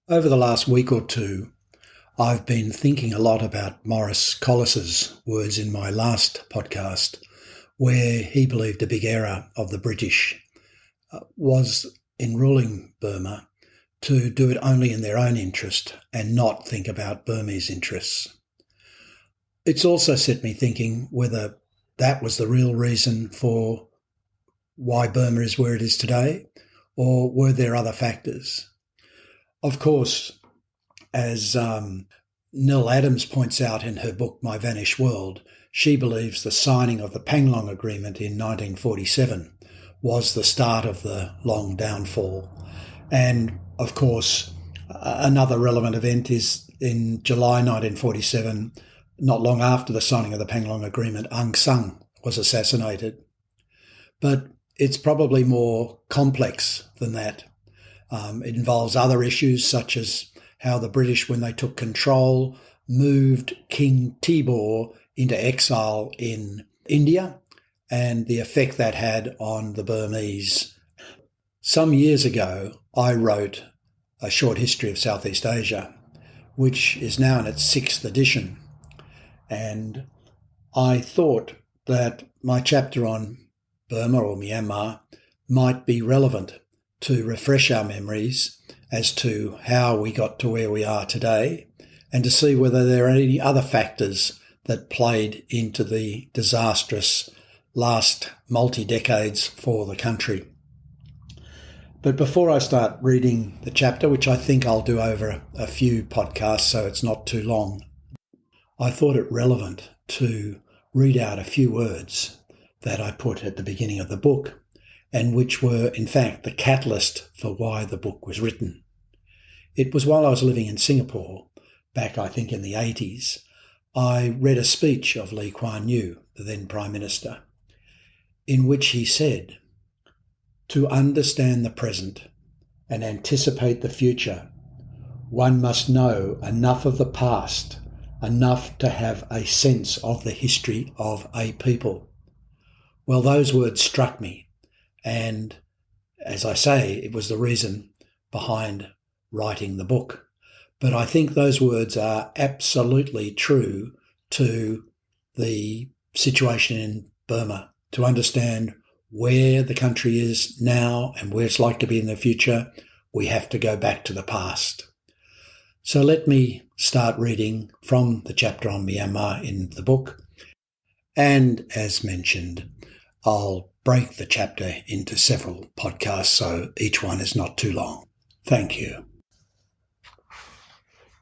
Over the last week or two, I've been thinking a lot about Maurice Collis's words in my last podcast, where he believed a big error of the British was in ruling Burma to do it only in their own interest and not think about Burmese interests. It's also set me thinking whether that was the real reason for why Burma is where it is today, or were there other factors? Of course, as Nell Adams points out in her book My Vanished World, she believes the signing of the Panglong Agreement in 1947 was the start of the long downfall. And, of course, another relevant event is in July 1947, not long after the signing of the Panglong Agreement, Aung San was assassinated. But it's probably more complex than that. It involves other issues such as how the British, when they took control, moved King Tibor into exile in India and the effect that had on the Burmese. Some years ago, I wrote a short history of Southeast Asia, which is now in its 6th edition. And I thought that my chapter on Burma or Myanmar might be relevant to refresh our memories as to how we got to where we are today and to see whether there are any other factors that played into the disastrous last multi-decades for the country. But before I start reading the chapter, which I think I'll do over a few podcasts so it's not too long, I thought it relevant to read out a few words that I put at the beginning of the book, and which were, in fact, the catalyst for why the book was written. It was while I was living in Singapore, back I think in the 80s, I read a speech of Kuan, the then Prime Minister, in which he said, "To understand the present and anticipate the future, one must know enough of the past, enough to have a sense of the history of a people." Well, those words struck me. And as I say, it was the reason behind writing the book. But I think those words are absolutely true to the situation in Burma. To understand where the country is now and where it's like to be in the future, we have to go back to the past. So let me start reading from the chapter on Myanmar in the book. And as mentioned, I'll break the chapter into several podcasts so each one is not too long. Thank you.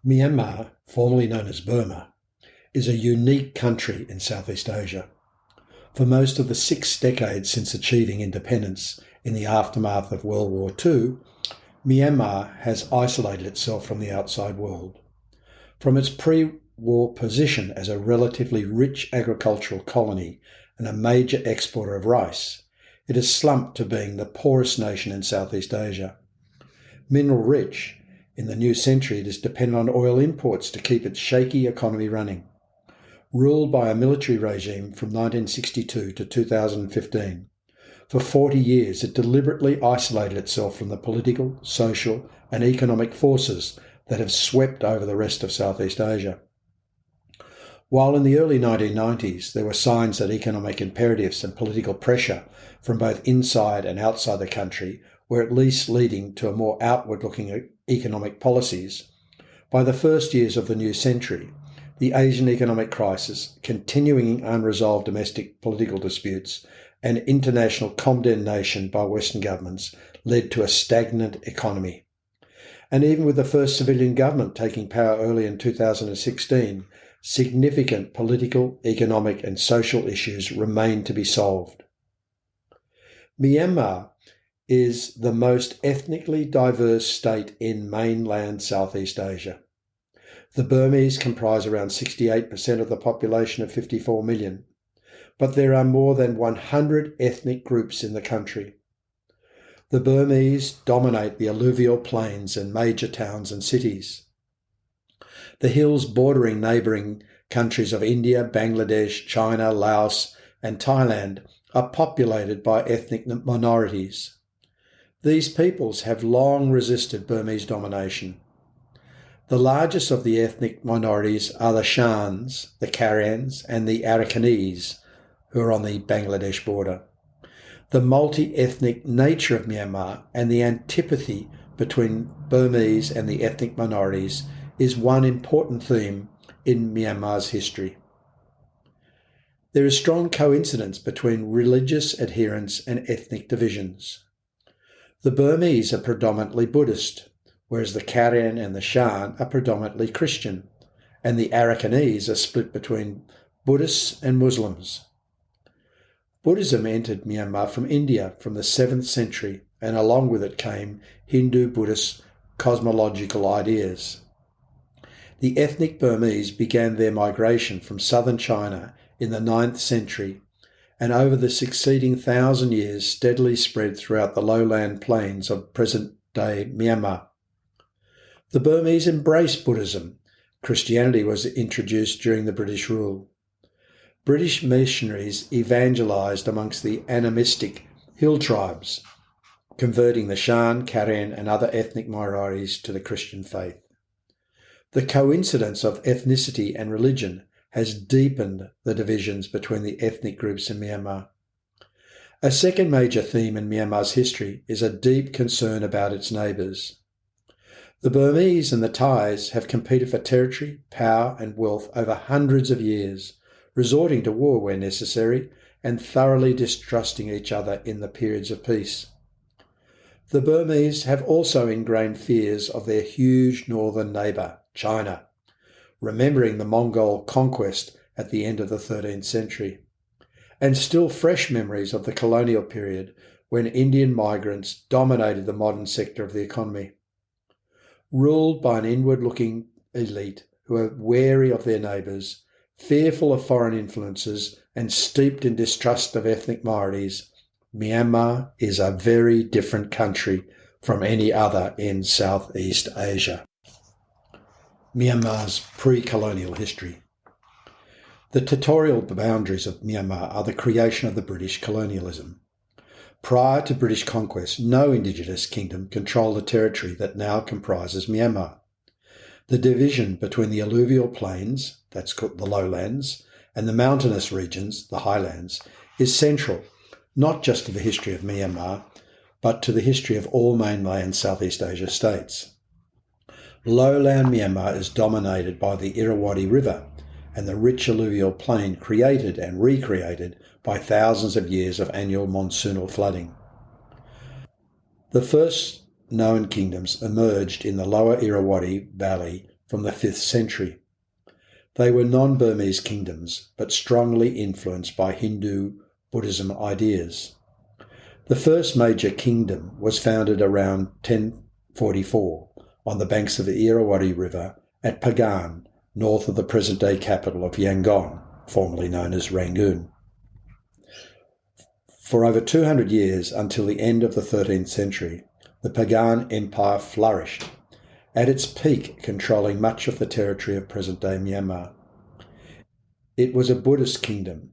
Myanmar, formerly known as Burma, is a unique country in Southeast Asia. For most of the 6 decades since achieving independence in the aftermath of World War II, Myanmar has isolated itself from the outside world. From its pre-war position as a relatively rich agricultural colony and a major exporter of rice, it has slumped to being the poorest nation in Southeast Asia. Mineral rich, in the new century it is dependent on oil imports to keep its shaky economy running. Ruled by a military regime from 1962 to 2015, for 40 years it deliberately isolated itself from the political, social and economic forces that have swept over the rest of Southeast Asia. While in the early 1990s there were signs that economic imperatives and political pressure from both inside and outside the country were at least leading to a more outward-looking economic policies, by the first years of the new century, the Asian economic crisis, continuing unresolved domestic political disputes, and international condemnation by Western governments led to a stagnant economy. And even with the first civilian government taking power early in 2016, significant political, economic and social issues remain to be solved. Myanmar is the most ethnically diverse state in mainland Southeast Asia. The Burmese comprise around 68% of the population of 54 million, but there are more than 100 ethnic groups in the country. The Burmese dominate the alluvial plains and major towns and cities. The hills bordering neighbouring countries of India, Bangladesh, China, Laos and Thailand are populated by ethnic minorities. These peoples have long resisted Burmese domination. The largest of the ethnic minorities are the Shans, the Karyans, and the Arakanese, who are on the Bangladesh border. The multi-ethnic nature of Myanmar and the antipathy between Burmese and the ethnic minorities is one important theme in Myanmar's history. There is strong coincidence between religious adherence and ethnic divisions. The Burmese are predominantly Buddhist, whereas the Karyan and the Shan are predominantly Christian, and the Arakanese are split between Buddhists and Muslims. Buddhism entered Myanmar from India from the 7th century, and along with it came Hindu-Buddhist cosmological ideas. The ethnic Burmese began their migration from southern China in the 9th century, and over the succeeding 1,000 years steadily spread throughout the lowland plains of present-day Myanmar. The Burmese embraced Buddhism. Christianity was introduced during the British rule. British missionaries evangelised amongst the animistic hill tribes, converting the Shan, Karen and other ethnic minorities to the Christian faith. The coincidence of ethnicity and religion has deepened the divisions between the ethnic groups in Myanmar. A second major theme in Myanmar's history is a deep concern about its neighbours. The Burmese and the Thais have competed for territory, power and wealth over hundreds of years, resorting to war where necessary and thoroughly distrusting each other in the periods of peace. The Burmese have also ingrained fears of their huge northern neighbour, China, remembering the Mongol conquest at the end of the 13th century, and still fresh memories of the colonial period when Indian migrants dominated the modern sector of the economy. Ruled by an inward-looking elite who are wary of their neighbours, fearful of foreign influences and steeped in distrust of ethnic minorities, Myanmar is a very different country from any other in Southeast Asia. Myanmar's pre-colonial history. The territorial boundaries of Myanmar are the creation of the British colonialism. Prior to British conquest, no indigenous kingdom controlled the territory that now comprises Myanmar. The division between the alluvial plains, that's called the lowlands, and the mountainous regions, the highlands, is central not just to the history of Myanmar, but to the history of all mainland Southeast Asia states. Lowland Myanmar is dominated by the Irrawaddy River and the rich alluvial plain created and recreated by thousands of years of annual monsoonal flooding. The first known kingdoms emerged in the lower Irrawaddy Valley from the 5th century. They were non-Burmese kingdoms, but strongly influenced by Hindu Buddhism ideas. The first major kingdom was founded around 1044 on the banks of the Irrawaddy River at Pagan, north of the present-day capital of Yangon, formerly known as Rangoon. For over 200 years, until the end of the 13th century, the Pagan Empire flourished, at its peak controlling much of the territory of present-day Myanmar. It was a Buddhist kingdom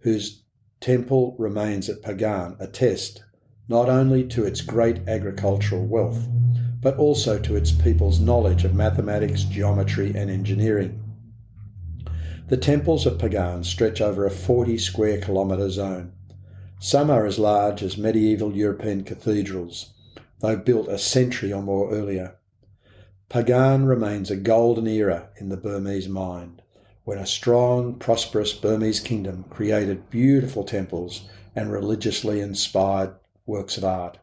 whose temple remains at Pagan attest not only to its great agricultural wealth, but also to its people's knowledge of mathematics, geometry and engineering. The temples of Pagan stretch over a 40 square kilometre zone. Some are as large as medieval European cathedrals, though built a century or more earlier. Pagan remains a golden era in the Burmese mind, when a strong, prosperous Burmese kingdom created beautiful temples and religiously inspired works of art,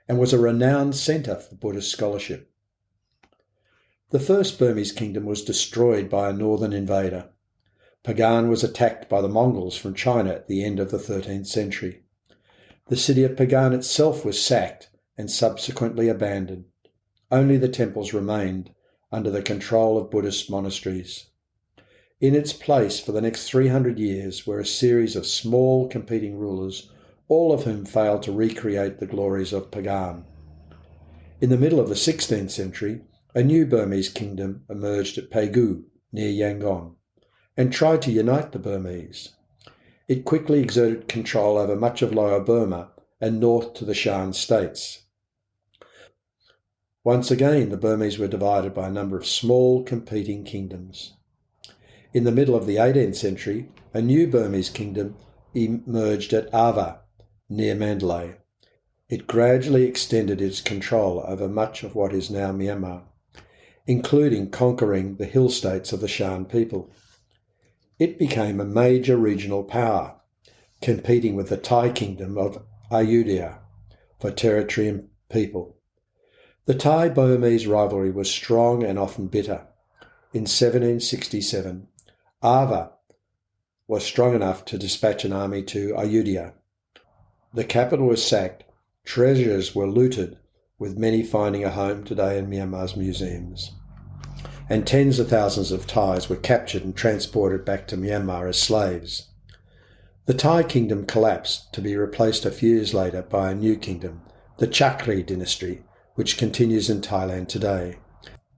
and was a renowned centre for Buddhist scholarship. The first Burmese kingdom was destroyed by a northern invader. Pagan was attacked by the Mongols from China at the end of the 13th century. The city of Pagan itself was sacked and subsequently abandoned. Only the temples remained under the control of Buddhist monasteries. In its place for the next 300 years were a series of small competing rulers, all of whom failed to recreate the glories of Pagan. In the middle of the 16th century, a new Burmese kingdom emerged at Pegu, near Yangon, and tried to unite the Burmese. It quickly exerted control over much of Lower Burma and north to the Shan states. Once again, the Burmese were divided by a number of small competing kingdoms. In the middle of the 18th century, a new Burmese kingdom emerged at Ava, near Mandalay. It gradually extended its control over much of what is now Myanmar, including conquering the hill states of the Shan people. It became a major regional power, competing with the Thai kingdom of Ayutthaya for territory and people. The Thai-Burmese rivalry was strong and often bitter. In 1767, Ava was strong enough to dispatch an army to Ayutthaya. The capital was sacked, treasures were looted, with many finding a home today in Myanmar's museums. And tens of thousands of Thais were captured and transported back to Myanmar as slaves. The Thai kingdom collapsed to be replaced a few years later by a new kingdom, the Chakri dynasty, which continues in Thailand today,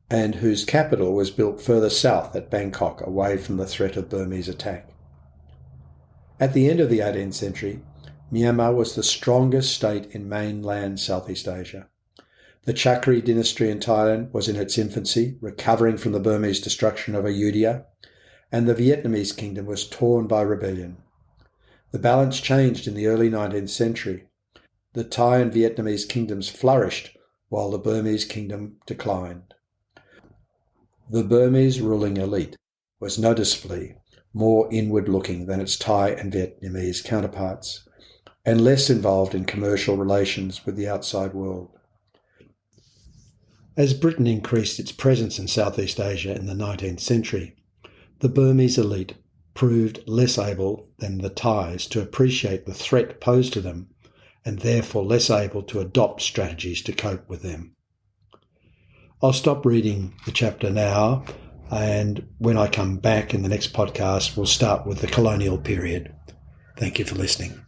and whose capital was built further south at Bangkok, away from the threat of Burmese attack. At the end of the 18th century, Myanmar was the strongest state in mainland Southeast Asia. The Chakri dynasty in Thailand was in its infancy, recovering from the Burmese destruction of Ayutthaya, and the Vietnamese kingdom was torn by rebellion. The balance changed in the early 19th century. The Thai and Vietnamese kingdoms flourished while the Burmese kingdom declined. The Burmese ruling elite was noticeably more inward-looking than its Thai and Vietnamese counterparts, and less involved in commercial relations with the outside world. As Britain increased its presence in Southeast Asia in the 19th century, the Burmese elite proved less able than the Thais to appreciate the threat posed to them, and therefore less able to adopt strategies to cope with them. I'll stop reading the chapter now, and when I come back in the next podcast, we'll start with the colonial period. Thank you for listening.